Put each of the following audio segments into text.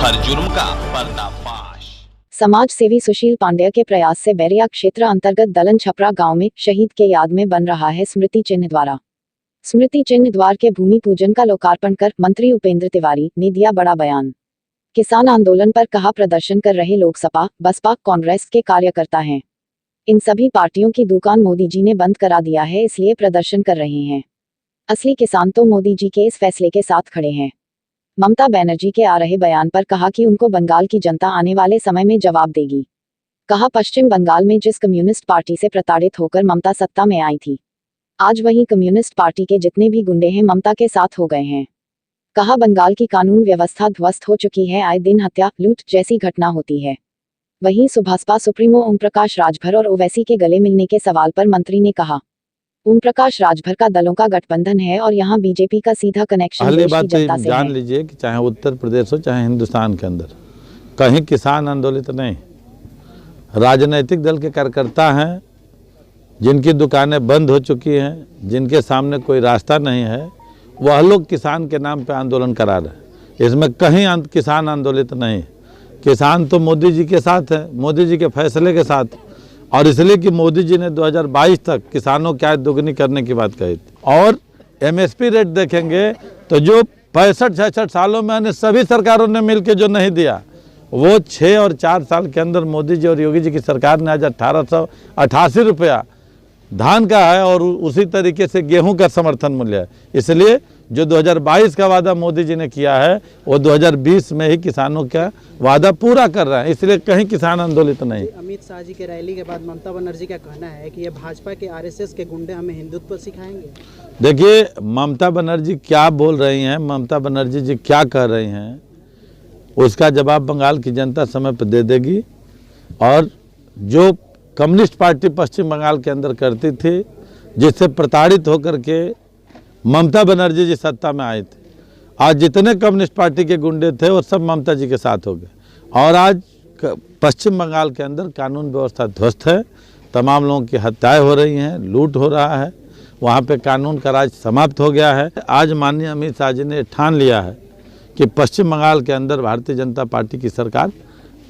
हर जुर्म का पर्दाफाश। समाज सेवी सुशील पांडेय के प्रयास से बैरिया क्षेत्र अंतर्गत दलन छपरा गांव में शहीद के याद में बन रहा है स्मृति चिन्ह द्वारा। स्मृति चिन्ह द्वार के भूमि पूजन का लोकार्पण कर मंत्री उपेंद्र तिवारी ने दिया बड़ा बयान। किसान आंदोलन पर कहा, प्रदर्शन कर रहे लोकसपा, बसपा, कांग्रेस के कार्यकर्ता हैं। इन सभी पार्टियों की दुकान मोदी जी ने बंद करा दिया है, इसलिए प्रदर्शन कर रहे हैं। असली किसान तो मोदी जी के इस फैसले के साथ खड़े हैं। ममता बनर्जी के आ रहे बयान पर कहा कि उनको बंगाल की जनता आने वाले समय में जवाब देगी। कहा, पश्चिम बंगाल में जिस कम्युनिस्ट पार्टी से प्रताड़ित होकर ममता सत्ता में आई थी, आज वही कम्युनिस्ट पार्टी के जितने भी गुंडे हैं ममता के साथ हो गए हैं। कहा, बंगाल की कानून व्यवस्था ध्वस्त हो चुकी है, आए दिन हत्या, लूट जैसी घटना होती है। वहीं सुभाषपा सुप्रीमो ओम प्रकाश राजभर और ओवैसी के गले मिलने के सवाल पर मंत्री ने कहा, ओम प्रकाश राजभर का दलों का गठबंधन है और यहाँ बीजेपी का सीधा कनेक्शन पहली देश की बात जनता तो से जान है। लीजिए कि चाहे उत्तर प्रदेश हो चाहे हिंदुस्तान के अंदर कहीं किसान आंदोलित नहीं। राजनीतिक दल के कार्यकर्ता हैं जिनकी दुकानें बंद हो चुकी हैं, जिनके सामने कोई रास्ता नहीं है, वह लोग किसान के नाम पे आंदोलन करा रहे हैं। इसमें कहीं किसान आंदोलित नहीं। किसान तो मोदी जी के साथ है, मोदी जी के फैसले के साथ, और इसलिए कि मोदी जी ने 2022 तक किसानों की आय दोगुनी करने की बात कही थी। और एमएसपी रेट देखेंगे तो जो 65-66 सालों में अन्य सभी सरकारों ने मिलकर जो नहीं दिया, वो 6 और 4 साल के अंदर मोदी जी और योगी जी की सरकार ने आज 1888 रुपया धान का है और उसी तरीके से गेहूं का समर्थन मूल्य है। इसलिए जो 2022 का वादा मोदी जी ने किया है वो 2020 में ही किसानों का वादा पूरा कर रहा है, इसलिए कहीं किसान आंदोलित नहीं। अमित शाह जी के रैली के बाद ममता बनर्जी का कहना है कि ये भाजपा के आरएसएस के गुंडे हमें हिंदुत्व सिखाएंगे। देखिए, ममता बनर्जी क्या बोल रही हैं, ममता बनर्जी जी क्या कह रही हैं, उसका जवाब बंगाल की जनता समय पर दे देगी। और जो कम्युनिस्ट पार्टी पश्चिम बंगाल के अंदर करती थी, जिससे प्रताड़ित होकर के ममता बनर्जी जी सत्ता में आए थे, आज जितने कम्युनिस्ट पार्टी के गुंडे थे वो सब ममता जी के साथ हो गए। और आज पश्चिम बंगाल के अंदर कानून व्यवस्था ध्वस्त है, तमाम लोगों की हत्याएं हो रही हैं, लूट हो रहा है, वहाँ पे कानून का राज समाप्त हो गया है। आज माननीय अमित शाह जी ने ठान लिया है कि पश्चिम बंगाल के अंदर भारतीय जनता पार्टी की सरकार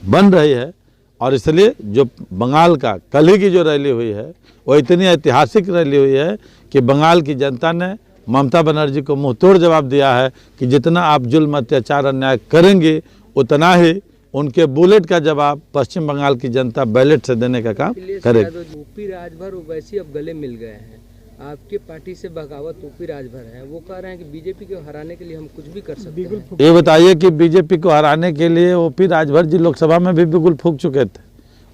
बन रही है। और इसलिए जो बंगाल का कल ही की जो रैली हुई है वो इतनी ऐतिहासिक रैली हुई है कि बंगाल की जनता ने ममता बनर्जी को मुंह तोड़ जवाब दिया है कि जितना आप जुल्म, अत्याचार, अन्याय करेंगे उतना ही उनके बुलेट का जवाब पश्चिम बंगाल की जनता बैलेट से देने का काम करेगी। यूपी राजभर ओवैसी अब गले मिल गए हैं। आपके पार्टी से बगावत यूपी राजभर है, वो कह रहे हैं कि बीजेपी को हराने के लिए हम कुछ भी कर सकते हैं। ये बताइए कि बीजेपी को हराने के लिए ओपी राजभर जी लोकसभा में भी बिल्कुल फूंक चुके थे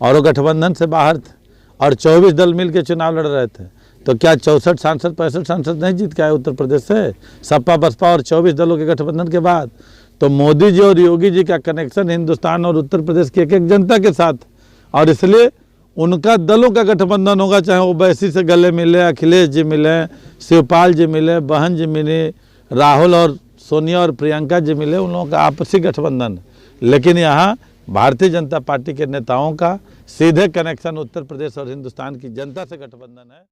और वो गठबंधन से बाहर थे और 24 दल मिलकर चुनाव लड़ रहे थे। तो क्या 64 सांसद 65 सांसद नहीं जीत के आए उत्तर प्रदेश से, सपा बसपा और 24 दलों के गठबंधन के बाद? तो मोदी जी और योगी जी का कनेक्शन हिंदुस्तान और उत्तर प्रदेश की एक एक जनता के साथ, और इसलिए उनका दलों का गठबंधन होगा, चाहे ओवैसी से गले मिले, अखिलेश जी मिले, शिवपाल जी मिले, बहन जी मिले, राहुल और सोनिया और प्रियंका जी मिले, उन लोगों का आपसी गठबंधन। लेकिन यहाँ भारतीय जनता पार्टी के नेताओं का सीधे कनेक्शन उत्तर प्रदेश और हिंदुस्तान की जनता से गठबंधन है।